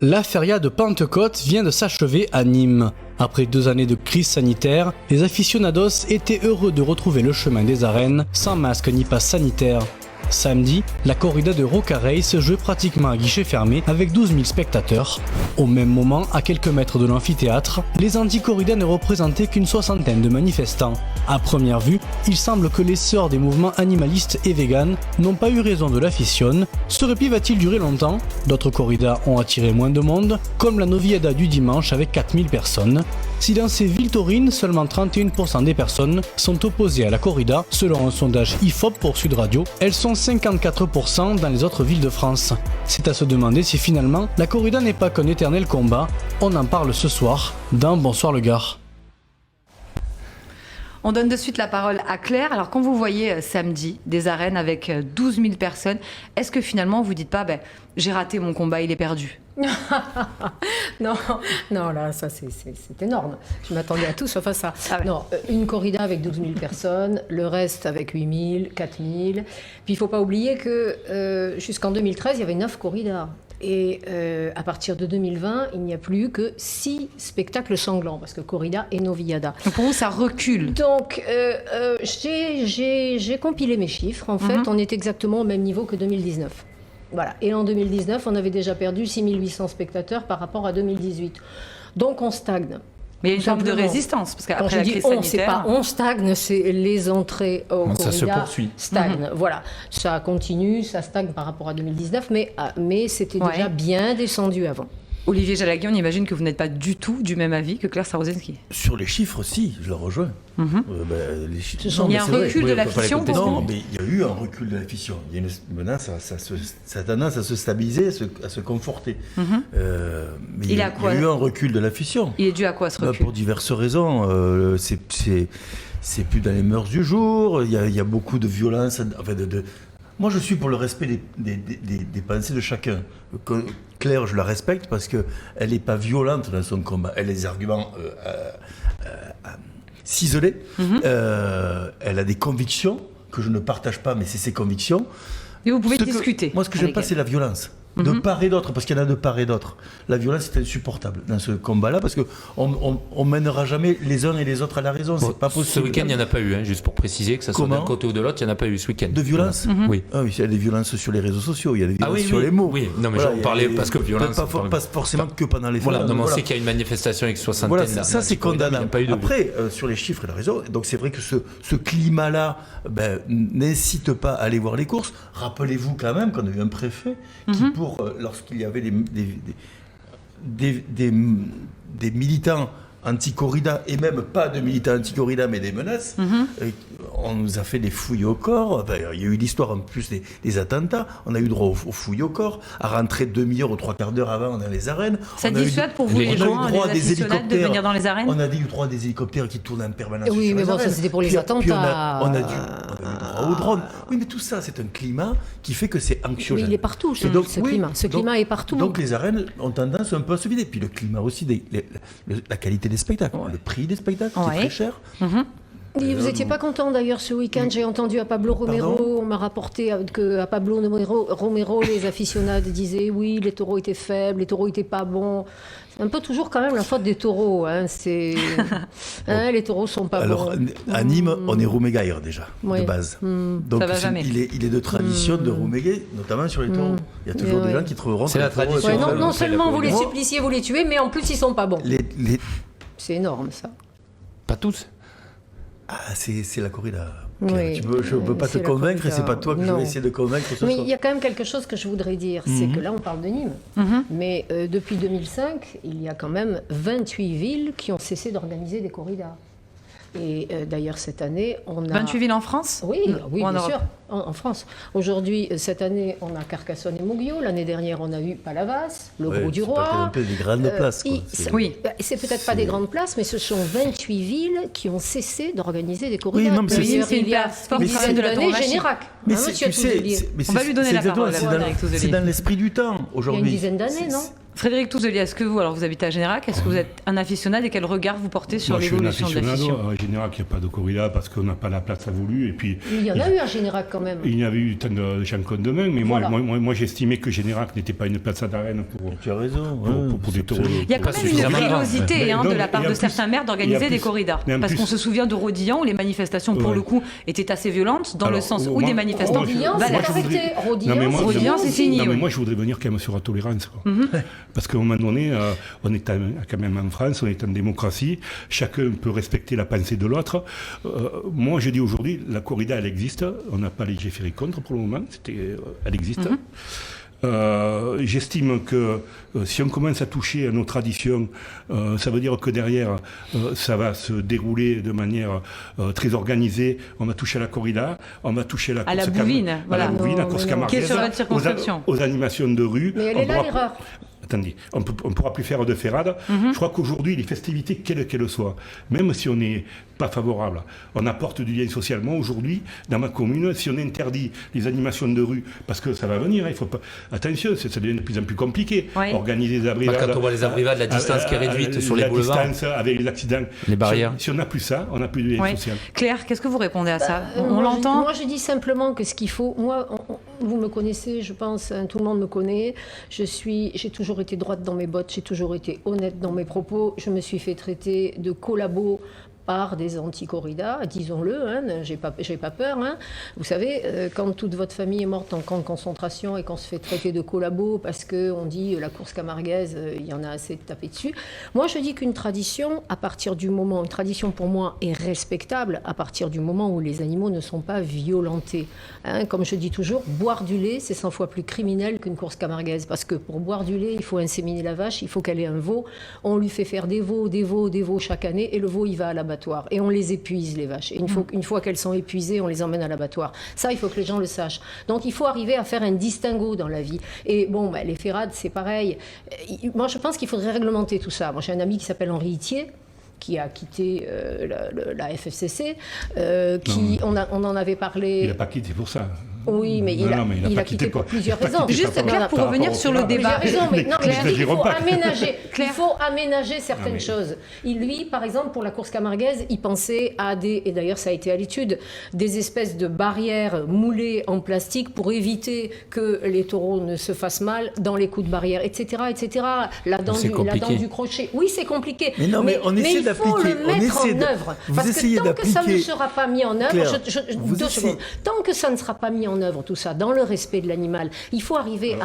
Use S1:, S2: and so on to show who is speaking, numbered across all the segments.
S1: La feria de Pentecôte vient de s'achever à Nîmes. Après 2 années de crise sanitaire, les aficionados étaient heureux de retrouver le chemin des arènes sans masque ni passe sanitaire. Samedi, la corrida de Rocareille se jouait pratiquement à guichet fermé avec 12 000 spectateurs. Au même moment, à quelques mètres de l'amphithéâtre, les anti-corridas ne représentaient qu'une 60aine de manifestants. À première vue, il semble que l'essor des mouvements animalistes et véganes n'ont pas eu raison de l'afición. Ce répit va-t-il durer longtemps? D'autres corridas ont attiré moins de monde, comme la Noviada du dimanche avec 4000 personnes. Si dans ces villes taurines, seulement 31% des personnes sont opposées à la corrida, selon un sondage IFOP pour Sud Radio, elles sont 54% dans les autres villes de France. C'est à se demander si finalement la corrida n'est pas qu'un éternel combat. On en parle ce soir dans Bonsoir le Gard.
S2: On donne de suite la parole à Claire. Alors quand vous voyez samedi des arènes avec 12 000 personnes, est-ce que finalement vous dites pas j'ai raté mon combat, il est perdu?
S3: Non, là, ça c'est énorme. Je m'attendais à tout sauf à ça. Ah ouais. Non, une corrida avec 12 000 personnes, le reste avec 8 000, 4 000. Puis il ne faut pas oublier que jusqu'en 2013, il y avait 9 corridas. Et à partir de 2020, il n'y a plus que 6 spectacles sanglants, parce que corrida et noviada.
S2: Donc pour vous, ça recule.
S3: Donc, j'ai compilé mes chiffres. En fait, on est exactement au même niveau que 2019. Voilà. Et en 2019, on avait déjà perdu 6 800 spectateurs par rapport à 2018. Donc on stagne.
S2: Mais il y a une forme de résistance, parce qu'après la crise sanitaire...
S3: c'est pas on stagne, c'est les entrées au corrida
S4: ça se poursuit.
S3: Stagnent. Voilà, ça continue, ça stagne par rapport à 2019, mais c'était déjà bien descendu avant.
S2: Olivier Jalagui, on imagine que vous n'êtes pas du tout du même avis que Claire Sarozynski.
S5: Sur les chiffres, si, je le rejoins.
S3: Les chiffres,
S2: il y a un recul de l'afición pour vous?
S5: Non, mais il y a eu un recul de l'afición. Il y a maintenant, ça a tendance à se stabiliser, à se conforter. Mais il y a eu un recul de l'afición.
S2: Il est dû à quoi, ce recul?
S5: Pour diverses raisons. C'est plus dans les mœurs du jour. Il y a beaucoup de violence. Moi, je suis pour le respect des pensées de chacun. Claire, je la respecte parce qu'elle n'est pas violente dans son combat. Elle a des arguments ciselés. Elle a des convictions que je ne partage pas, mais c'est ses convictions.
S2: Et vous pouvez discuter.
S5: Moi, ce que j'aime pas, c'est la violence. De part et d'autre, parce qu'il y en a de part et d'autre. La violence est insupportable dans ce combat-là, parce qu'on mènera jamais les uns et les autres à la raison, c'est pas possible.
S4: Ce week-end, il n'y en a pas eu, juste pour préciser, que ça soit d'un côté ou de l'autre, il n'y en a pas eu ce week-end.
S5: De violence?
S4: Oui.
S5: Ah oui, il y a des violences sur les réseaux sociaux, il y a des violences sur les mots.
S4: Oui, non mais voilà, j'en parlais parce que violence...
S5: Pas forcément que pendant les
S4: Voilà, on sait qu'il y a une manifestation avec 60
S5: voilà, ça c'est condamnable. Après, sur les chiffres, il a raison, donc c'est vrai que ce climat-là n'incite pas à aller voir les courses. Rappelez-vous quand même qu'on a eu un préfet qui, lorsqu'il y avait des militants anti-corrida, et même pas de militants anti-corrida, mais des menaces, on nous a fait des fouilles au corps. Il y a eu l'histoire en plus des attentats. On a eu droit aux fouilles au corps, à rentrer demi-heure ou 3/4 d'heure avant dans les arènes.
S2: Ça dissuade pour vous les gens, les aficionados, de venir dans les arènes?
S5: On a eu droit à des hélicoptères qui tournent en permanence.
S3: Oui, mais bon, ça c'était pour les attentats.
S5: On a eu droit aux drones. Oui, mais tout ça, c'est un climat qui fait que c'est anxiogène.
S3: Mais il est partout, ce climat. Ce climat est partout.
S5: Donc les arènes ont tendance un peu à se vider. Puis le climat aussi, la qualité des spectacles, le prix des spectacles, qui est très cher.
S3: Et vous n'étiez pas content d'ailleurs ce week-end, j'ai entendu à Pablo Romero, on m'a rapporté qu'à Pablo Romero, les aficionados disaient oui, les taureaux étaient faibles, les taureaux étaient pas bons. C'est un peu toujours quand même la faute des taureaux, les taureaux sont pas bons.
S5: Alors à Nîmes, on est Roumégaire déjà, de base. Donc
S2: ça va jamais.
S5: Il est de tradition de Rouméguer, notamment sur les taureaux. Il y a toujours des gens qui trouveront que
S4: c'est la tradition.
S3: Non seulement vous les suppliciez, vous les tuez, mais en plus ils sont pas bons. C'est énorme ça.
S4: Pas tous.
S5: Ah, c'est la corrida.
S3: Oui,
S5: je ne peux pas te convaincre et c'est pas toi que je vais essayer de convaincre ce soir.
S3: Mais il y a quand même quelque chose que je voudrais dire, c'est que là on parle de Nîmes, mais depuis 2005, il y a quand même 28 villes qui ont cessé d'organiser des corridas. Et d'ailleurs cette année, on a...
S2: 28 villes en France?
S3: Oui, bien sûr, en France. Aujourd'hui, cette année, on a Carcassonne et Moguio. L'année dernière, on a eu Palavas, le Gros du Roi.
S5: C'est un peu des grandes places.
S3: Oui, c'est peut-être pas des grandes places, mais ce sont 28 villes qui ont cessé d'organiser des corridas.
S2: Oui, non, mais c'est une place sportive de la Tourmachi.
S3: Générac.
S5: Mais on
S2: va lui donner la parole.
S5: C'est dans l'esprit du temps aujourd'hui.
S3: Il y a une dizaine d'années, non?
S2: Frédéric Touzelier, est-ce que vous habitez à Générac, est-ce que vous êtes un aficionado et quel regard vous portez sur l'évolution de l'afition?
S6: Moi, je suis un aficionado. À Générac, il n'y a pas de corrida parce qu'on n'a pas la place à voulu. Et puis,
S3: il y en a eu à Générac quand même.
S6: Il y avait eu tant de champions demain, mais voilà. moi j'estimais que Générac n'était pas une place d'arène pour.
S5: Tu as raison.
S6: Pour des taureaux.
S2: Il y a quand même une frilosité de la part de certains maires d'organiser des corridas. Parce qu'on se souvient de Rodillan où les manifestations, pour le coup, étaient assez violentes, dans le sens où des manifestants. Rodillan, c'est fini.
S6: Mais moi, je voudrais venir quand même sur la tolérance. Parce qu'à un moment donné, on est quand même en France, on est en démocratie, chacun peut respecter la pensée de l'autre. Moi, je dis aujourd'hui, la corrida, elle existe, on n'a pas légiféré contre pour le moment, elle existe. J'estime que si on commence à toucher à nos traditions, ça veut dire que derrière, ça va se dérouler de manière très organisée. On va toucher à la corrida, on va toucher à la
S2: bouvine,
S6: la course camarguaise, aux animations de rue.
S3: Mais elle est là l'erreur.
S6: Attendez, on ne pourra plus faire de ferrade. Je crois qu'aujourd'hui, les festivités, quelles qu'elles soient, même si on n'est pas favorable, on apporte du lien socialement. Aujourd'hui, dans ma commune, si on interdit les animations de rue, parce que ça va venir, il faut pas... Attention, ça devient de plus en plus compliqué. Organiser des abrivades.
S4: Quand on voit les abrivades, la distance qui est réduite sur les boulevards.
S6: La distance avec les accidents.
S4: Les barrières.
S6: Si on n'a plus ça, on n'a plus de lien social.
S2: Claire, qu'est-ce que vous répondez à ça? On l'entend?
S3: Moi, je dis simplement que ce qu'il faut... Moi, vous me connaissez, je pense, tout le monde me connaît. J'ai toujours été droite dans mes bottes, j'ai toujours été honnête dans mes propos. Je me suis fait traiter de collabo par des anti-corridas, disons-le, hein, j'ai pas peur. Hein. Vous savez, quand toute votre famille est morte en camp de concentration et qu'on se fait traiter de collabo parce qu'on dit la course camarguaise, il y en a assez de taper dessus. Moi, je dis qu'une tradition, à partir du moment, une tradition pour moi est respectable à partir du moment où les animaux ne sont pas violentés. Hein, comme je dis toujours, boire du lait, c'est 100 fois plus criminel qu'une course camarguaise parce que pour boire du lait, il faut inséminer la vache, il faut qu'elle ait un veau. On lui fait faire des veaux chaque année et le veau, il va à l'abattoir. Et on les épuise, les vaches. Et une fois qu'elles sont épuisées, on les emmène à l'abattoir. Ça, il faut que les gens le sachent. Donc, il faut arriver à faire un distinguo dans la vie. Et bon, les ferrades, c'est pareil. Moi, je pense qu'il faudrait réglementer tout ça. Moi, j'ai un ami qui s'appelle Henri Itier, qui a quitté la FFCC, on en avait parlé...
S6: Il n'a pas quitté pour ça.
S3: Oui, mais il a quitté pour plusieurs raisons.
S2: Juste, Claire, pour revenir sur le débat.
S3: Il faut aménager certaines choses. Lui, par exemple, pour la course camarguaise, il pensait à et d'ailleurs ça a été à l'étude, des espèces de barrières moulées en plastique pour éviter que les taureaux ne se fassent mal dans les coups de barrière, etc. La dent du crochet. Oui, c'est compliqué.
S5: Mais non, mais on essaie d'appliquer.
S3: Il faut le mettre en œuvre. Parce que tant que ça ne sera pas mis en œuvre, 2 secondes. Tant que ça ne sera pas mis en œuvre, tout ça, dans le respect de l'animal, il faut arriver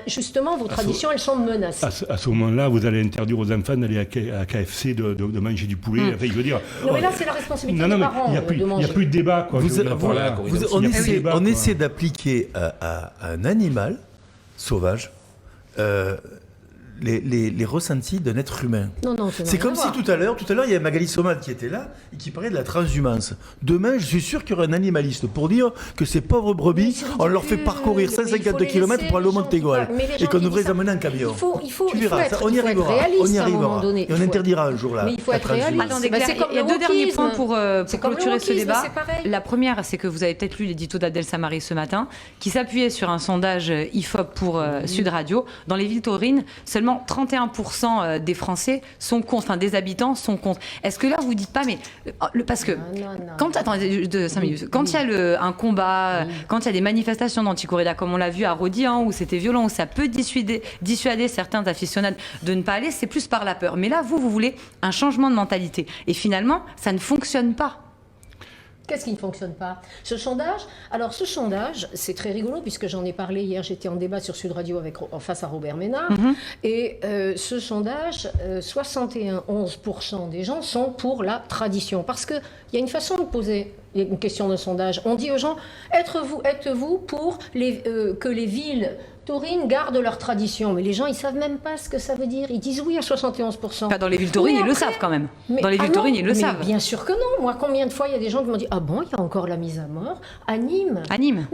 S3: justement, vos traditions, elles sont menacées.
S6: À ce moment-là, vous allez interdire aux enfants d'aller à KFC, de manger du poulet. Enfin, je veux dire...
S3: Non, mais là, c'est la responsabilité des parents de manger.
S6: Il n'y a plus de débat.
S5: On essaie d'appliquer à un animal sauvage les ressentis d'un être humain.
S3: Non,
S5: c'est comme si tout à l'heure, il y a Magali Somad qui était là et qui parlait de la transhumance. Demain, je suis sûr qu'il y aura un animaliste pour dire que ces pauvres brebis, on leur fait parcourir 150 km pour aller au Montégoal et qu'on devrait les amener en camion. Tu verras, on y arrivera. Et on interdira un jour là.
S3: Mais il faut être réaliste.
S2: Attendez, Claire, il y a 2 derniers points pour clôturer ce débat. La première, c'est que vous avez peut-être lu l'édito d'Adèle Samari ce matin, qui s'appuyait sur un sondage IFOP pour Sud Radio. Dans les villes taurines, seulement 31% des Français sont contre, enfin des habitants sont contre. Est-ce que là vous dites pas, mais parce que attendez 5 minutes, quand il y a un combat, quand il y a des manifestations d'anti-corrida comme on l'a vu à Rodillan où c'était violent, où ça peut dissuader certains aficionados de ne pas aller, c'est plus par la peur. Mais là vous voulez un changement de mentalité et finalement ça ne fonctionne pas.
S3: Qu'est-ce qui ne fonctionne pas? Ce sondage, c'est très rigolo puisque j'en ai parlé hier, j'étais en débat sur Sud Radio face à Robert Ménard. Et ce sondage, 71% des gens sont pour la tradition. Parce qu'il y a une façon de poser une question de sondage. On dit aux gens, êtes-vous pour que les villes taurines gardent leur tradition? Mais les gens, ils ne savent même pas ce que ça veut dire. Ils disent oui à 71%.
S2: Pas dans les villes taurines, ils le savent quand même. Dans les villes taurines, ils le savent.
S3: Bien sûr que non. Moi, combien de fois il y a des gens qui m'ont dit ah bon, il y a encore la mise à mort à Nîmes.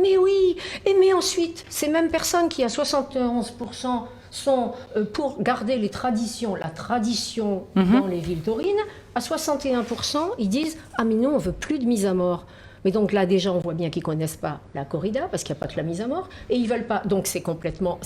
S3: Mais oui. Mais ensuite, ces mêmes personnes qui à 71% sont pour garder la tradition dans les villes taurines, à 61%, ils disent ah mais nous, on veut plus de mise à mort. Mais donc là, déjà, on voit bien qu'ils ne connaissent pas la corrida, parce qu'il n'y a pas que la mise à mort, et ils ne veulent pas. Donc c'est complètement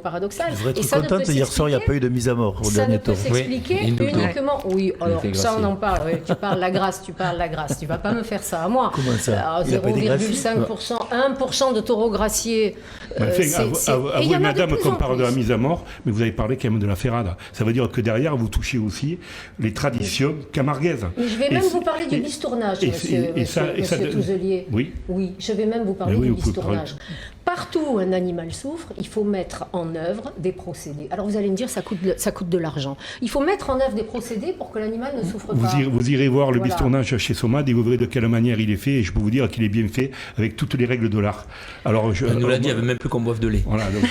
S3: paradoxal.
S5: Je devrais
S3: et
S5: être
S3: ça
S5: contente, hier soir, il n'y a pas eu de mise à mort au dernier tour.
S3: Ça ne peut s'expliquer uniquement... Oui, alors ça, on en parle. Oui, tu parles la grâce. Tu ne vas pas me faire ça à moi.
S5: Comment ça?
S3: 0,5%, 1% de taureaux graciés.
S6: Avouez, madame, qu'on parle de la mise à mort, mais vous avez parlé quand même de la ferrada. Ça veut dire que derrière, vous touchez aussi les traditions camarguaises.
S3: Mais je vais même vous parler du bistournage, monsieur Touzelier.
S6: Oui,
S3: je vais même vous parler du bistournage. Partout où un animal souffre, il faut mettre en œuvre des procédés. Alors vous allez me dire, ça coûte de l'argent. Il faut mettre en œuvre des procédés pour que l'animal ne souffre pas.
S6: Vous irez voir le bistournage chez Somad et vous verrez de quelle manière il est fait. Et je peux vous dire qu'il est bien fait avec toutes les règles de l'art. Alors,
S4: on nous l'a dit, il n'y avait même plus qu'on boive de lait.
S6: Voilà, donc,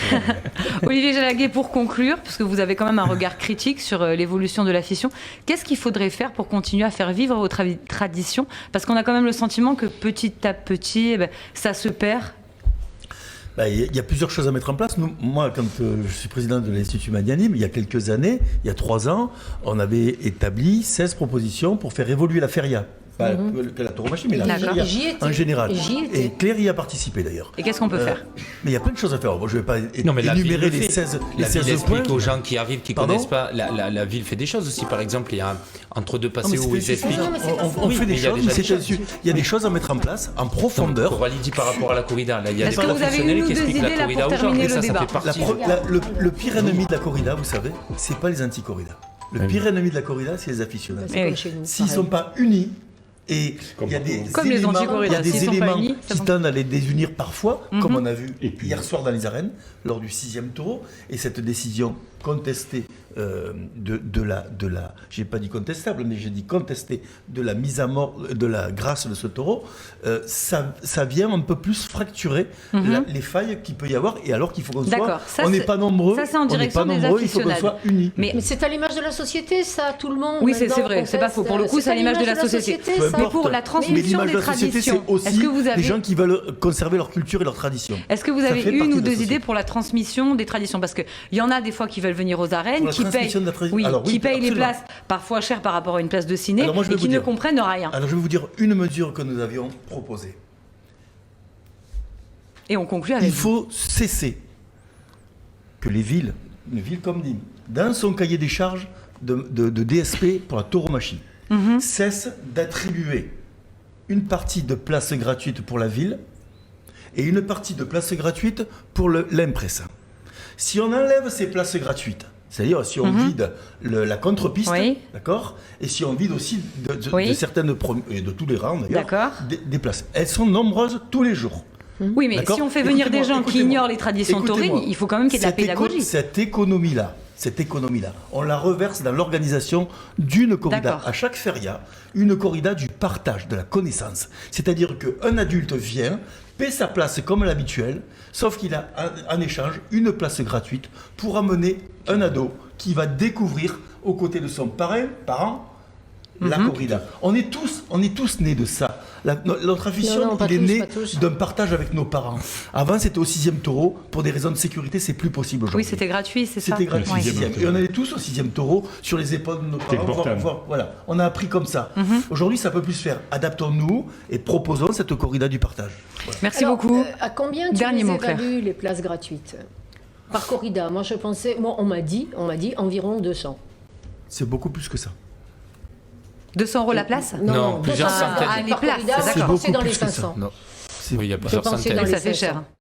S2: Olivier Jalaguet, pour conclure, parce que vous avez quand même un regard critique sur l'évolution de la fission, qu'est-ce qu'il faudrait faire pour continuer à faire vivre vos traditions? Parce qu'on a quand même le sentiment que petit à petit, ça se perd.
S5: Il y a plusieurs choses à mettre en place. Moi, quand je suis président de l'Institut Magnanime, il y a quelques années, il y a 3 ans, on avait établi 16 propositions pour faire évoluer la feria. Pas que la tauromachie, mais la feria en général. Et Claire y a participé d'ailleurs.
S2: Et qu'est-ce qu'on peut faire?
S5: Mais il y a plein de choses à faire. Bon, je ne vais pas énumérer les 16 points.
S4: Aux gens qui arrivent, qui ne connaissent pas, la ville fait des choses aussi. Par exemple, il y a entre deux passés où ils expliquent.
S5: On fait des choses, il y a des choses à mettre en place en profondeur.
S4: Pour Walidi par rapport à la corrida, il y a des
S2: Est-ce que vous avez une ou deux idées là pour terminer le débat?
S5: Le pire ennemi de la corrida, vous savez, c'est pas les anti-corridas. Le pire ennemi de la corrida, c'est les aficionados. S'ils ne sont pas unis, et il y a des éléments qui tendent à les désunir parfois, comme on a vu hier soir dans les arènes, lors du 6e taureau, et cette décision contestée de la j'ai pas dit contestable, mais j'ai dit contestée de la mise à mort, de la grâce de ce taureau, ça vient un peu plus fracturer les failles qu'il peut y avoir, et alors qu'il faut qu'on soit, on n'est pas nombreux,
S2: ça c'est en direction des
S5: il faut qu'on soit unis.
S3: Mais c'est à l'image de la société, ça, tout le monde.
S2: Oui, c'est vrai, c'est pas faux. Pour le coup, c'est à l'image de la société. Mais pour la transmission des traditions,
S5: est-ce que vous avez des gens qui veulent conserver leur culture et leur tradition?
S2: Est-ce que vous avez une ou deux idées pour la transmission des traditions? Parce qu'il y en a des fois qui veulent venir aux arènes, qui payent les places parfois chères par rapport à une place de ciné, et qui ne comprennent rien.
S5: Alors je vais vous dire une mesure que nous avions proposée.
S2: Et on conclut avec...
S5: Il faut cesser que une ville comme Nîmes, dans son cahier des charges de DSP pour la tauromachie, cesse d'attribuer une partie de place gratuite pour la ville et une partie de place gratuite pour l'impressa. Si on enlève ces places gratuites, c'est-à-dire si on vide la contre-piste, d'accord, et si on vide aussi de certaines et de tous les rangs d'ailleurs, des places, elles sont nombreuses tous les jours.
S2: Oui, mais si on fait venir des gens qui ignorent les traditions taurines, il faut quand même qu'il y ait de la pédagogie.
S5: Cette économie-là, on la reverse dans l'organisation d'une corrida. À chaque feria, une corrida du partage, de la connaissance. C'est-à-dire qu'un adulte vient, paie sa place comme l'habituel, sauf qu'il a en échange une place gratuite pour amener un ado qui va découvrir aux côtés de son parent, la corrida. On est tous nés de ça. Notre afition, il est né d'un partage avec nos parents. Avant, c'était au 6e taureau. Pour des raisons de sécurité, c'est plus possible aujourd'hui.
S2: Oui, c'était gratuit, c'est ça.
S5: C'était gratuit. Et on allait tous au 6e taureau sur les épaules de nos parents. Voilà, on a appris comme ça. Aujourd'hui, ça peut plus se faire. Adaptons-nous et proposons cette corrida du partage.
S2: Voilà. Merci beaucoup.
S3: À combien tu évalues les places gratuites par corrida? Moi, je pensais... on m'a dit environ 200.
S5: C'est beaucoup plus que ça.
S2: 200 € la place?
S4: Non, plusieurs centaines.
S2: Les places,
S3: d'accord. Je pensais dans les 500.
S4: Oui, il y a plusieurs centaines.
S2: Ça fait cher.